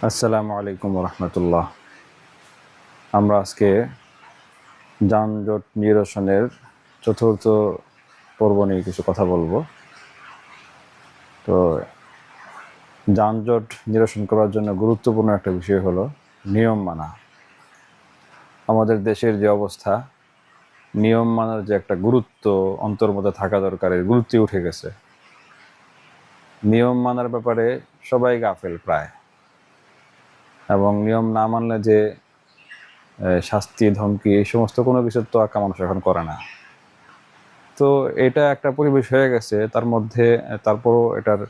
আসসালামু আলাইকুম রহমতুল্লাহ। আমরা আজকে যানজট নিরসনের চতুর্থ পর্ব নিয়ে কিছু কথা বলবো। তো যানজট নিরসন করার জন্য গুরুত্বপূর্ণ একটা বিষয় হলো নিয়ম মানা। আমাদের দেশের যে অবস্থা, নিয়ম মানার যে একটা গুরুত্ব অন্তর মধ্যে থাকা দরকার, এর গুরুত্বই উঠে গেছে। নিয়ম মানার ব্যাপারে সবাই গাফেল প্রায়, এবং নিয়ম না মানলে যে শাস্তি ধমকি এই সমস্ত কোনো কিছুর তোয়াক্কা মানুষ এখন করে না। তো এটা একটা পরিবেশ হয়ে গেছে, তার মধ্যে তারপরও এটার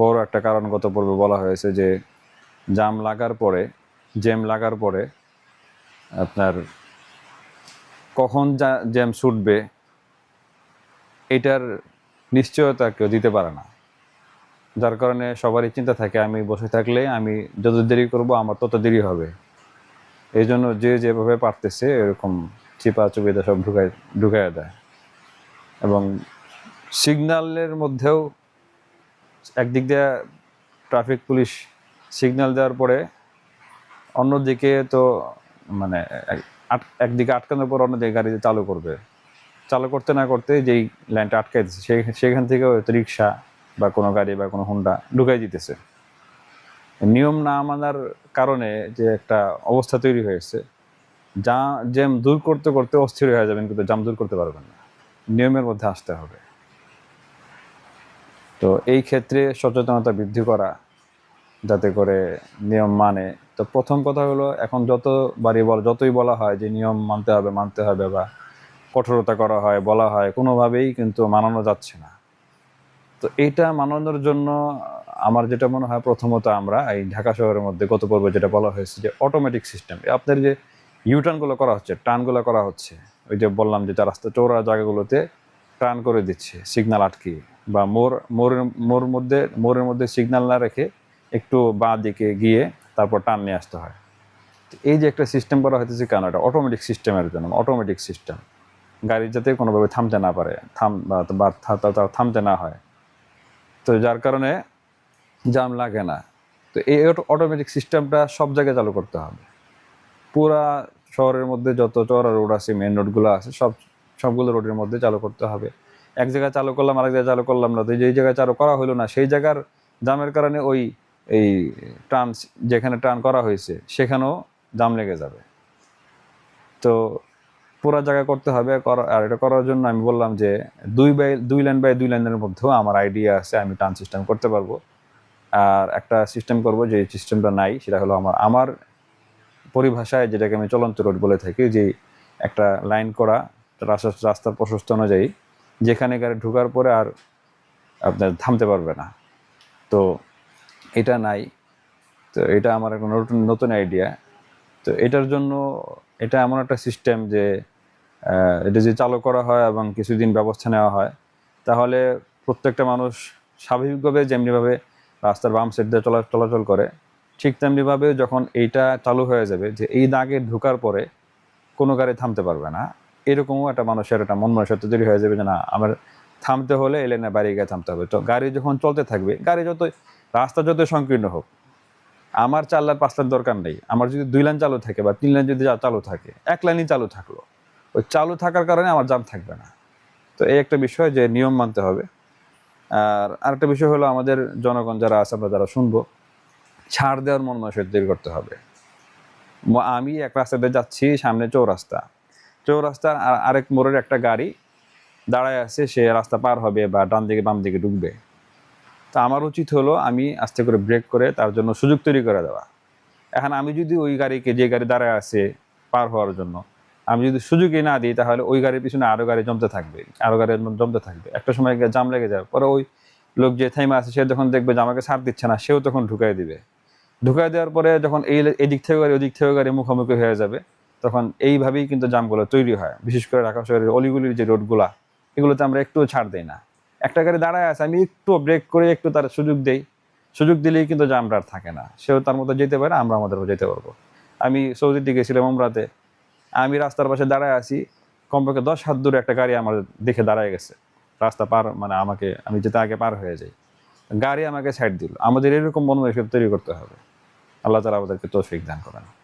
বড় একটা কারণগত পর্বে বলা হয়েছে যে জ্যাম লাগার পরে আপনার কখন জ্যাম ছুটবে এটার নিশ্চয়তা কেউ দিতে পারে না। যার কারণে সবারই চিন্তা থাকে, আমি বসে থাকলে আমি যত দেরি করব আমার তত দেরি হবে। এই জন্য যে যেভাবে পারতেছে এরকম চিপা চুপিতে সব ঢুকাইয়া দেয়। এবং সিগন্যালের মধ্যেও একদিক দিয়ে ট্রাফিক পুলিশ সিগন্যাল দেওয়ার পরে অন্যদিকে তো মানে একদিকে আটকানোর পর অন্যদিকে গাড়ি চালু করতে না করতে যেই লাইনটা আটকাই দিচ্ছে সেখান থেকে হয়তো রিক্সা বা কোনো গাড়ি বা কোনো হুন্ডা ঢুকাই দিতেছে। নিয়ম না মানার কারণে যে একটা অবস্থা তৈরি হয়েছে, জ্যাম দূর করতে করতে অস্থির হয়ে যাবেন, কিন্তু জ্যাম দূর করতে পারবেন না। নিয়মের মধ্যে আসতে হবে। তো এই ক্ষেত্রে সচেতনতা বৃদ্ধি করা, যাতে করে নিয়ম মানে। তো প্রথম কথা হলো, এখন যতই বলা হয় যে নিয়ম মানতে হবে বা কঠোরতা করা হয়, বলা হয়, কোনোভাবেই কিন্তু মানানো যাচ্ছে না। তো এইটা মানানোর জন্য আমার যেটা মনে হয়, প্রথমত আমরা এই ঢাকা শহরের মধ্যে গত পর্বে যেটা বলা হয়েছে যে অটোমেটিক সিস্টেম, আপনার যে ইউটার্নগুলো করা হচ্ছে, টার্নগুলো করা হচ্ছে, ওই যে বললাম যে রাস্তা চৌড়া জায়গাগুলোতে টার্ন করে দিচ্ছে সিগন্যাল আটকে, বা মোড়ের মধ্যে সিগন্যাল না রেখে একটু বাঁ দিকে গিয়ে তারপর টার্ন নিয়ে আসতে হয়। এই যে একটা সিস্টেম করা হইতেছে কেন? এটা অটোমেটিক সিস্টেমের জন্য। অটোমেটিক সিস্টেম, গাড়ি যাতে কোনোভাবে থামতে না পারে, থামতে না হয়, তো যার কারণে জ্যাম লাগে না। তো এই অটোমেটিক সিস্টেমটা সব জায়গায় চালু করতে হবে। পুরা শহরের মধ্যে যত চওড়া রোড আছে, মেন রোডগুলো আছে, সবগুলো রোডের মধ্যে চালু করতে হবে। এক জায়গায় চালু করলাম, আরেক জায়গায় চালু করলাম না, তো যেই জায়গায় চালু করা হলো না সেই জায়গার জ্যামের কারণে এই যেখানে টার্ন করা হয়েছে সেখানেও জ্যাম লেগে যাবে। তো পুরা জায়গা করতে হবে। আর এটা করার জন্য আমি বললাম যে 2 লাইনের মধ্যেও আমার আইডিয়া আছে, আমি টার্ন সিস্টেম করতে পারবো। আর একটা সিস্টেম করব, যে সিস্টেমটা নাই সেটা হলো আমার পরিভাষায় যেটাকে আমি চলন্ত রোড বলে থাকি, যে একটা লাইন করা রাস্তার প্রশস্ত অনুযায়ী, যেখানে গাড়ি ঢোকার পরে আর আপনার থামতে পারবে না। তো এটা নাই। তো এটা আমার একটা নতুন আইডিয়া। তো এটার জন্য এটা এমন একটা সিস্টেম যে এটা যদি চালু করা হয় এবং কিছুদিন ব্যবস্থা নেওয়া হয়, তাহলে প্রত্যেকটা মানুষ স্বাভাবিকভাবে যেমনিভাবে রাস্তার বাম সাইড দিয়ে চলাচল করে, ঠিক তেমনিভাবে যখন এইটা চালু হয়ে যাবে, যে এই দাগে ঢোকার পরে কোনো গাড়ি থামতে পারবে না, এরকমও একটা মানুষের একটা মন মানসিকতা তৈরি হয়ে যাবে যে না, আমার থামতে হলে এই লাইনে বাইরে গিয়ে থামতে হবে। তো গাড়ি যখন চলতে থাকবে, রাস্তা যতই সংকীর্ণ হোক, আমার 4 লাইন 5 লাইন দরকার নেই। আমার যদি 2 লাইন চালু থাকে বা 3 লাইন যদি চালু থাকে, 1 লাইনই চালু থাকলো, ওই চালু থাকার কারণে আমার জ্যাম থাকবে না। তো এই একটা বিষয় যে নিয়ম মানতে হবে। আর আরেকটা বিষয় হলো, আমাদের জনগণ যারা আছে, আমরা যারা শুনবো, ছাড় দেওয়ার মন মানসিকতা তৈরি করতে হবে। আমি এক রাস্তা দিয়ে যাচ্ছি, সামনে চৌরাস্তার আরেক মোড়ের একটা গাড়ি দাঁড়ায় আছে, সে রাস্তা পার হবে বা ডান দিকে বাম দিকে ঢুকবে। তো আমার উচিত হলো আমি আস্তে করে ব্রেক করে তার জন্য সুযোগ তৈরি করে দেওয়া। এখন আমি যদি ওই গাড়িকে, যে গাড়ি দাঁড়ায় আছে পার হওয়ার জন্য, আমি যদি সুযোগই না দিই, তাহলে ওই গাড়ির পিছনে আরো গাড়ি জমতে থাকবে। একটা সময় জাম লেগে যাবে। পরে ওই লোক যে থাইমা আছে, সে যখন দেখবে যে আমাকে ছাড় দিচ্ছে না, সেও তখন ঢুকাই দেওয়ার পরে যখন এদিক থেকে গাড়ি ওদিক থেকে গাড়ি মুখোমুখি হয়ে যাবে, তখন এইভাবেই কিন্তু জামগুলো তৈরি হয়। বিশেষ করে ঢাকা শহরের অলিগুলির যে রোডগুলা, এগুলোতে আমরা একটু ছাড় দিই না। একটা গাড়ি দাঁড়ায় আছে, আমি একটু ব্রেক করে একটু তার সুযোগ দিলেই কিন্তু জামটা আর থাকে না। সেও তার মতো যেতে পারে, আমরা আমাদেরও যেতে পারবো। আমি সৌদিতে গেছিলাম উমরাতে, আমি রাস্তার পাশে দাঁড়ায় আছি, কমপক্ষে 10 হাত দূরে একটা গাড়ি আমার দেখে দাঁড়ায় গেছে। রাস্তা পার মানে আমি যেতে আগে পার হয়ে যাই, গাড়ি আমাকে সাইড দিল। আমাদের এরকম মনোমানসিকতা তৈরি করতে হবে। আল্লাহ তাআলা আমাদেরকে তৌফিক দান করেন।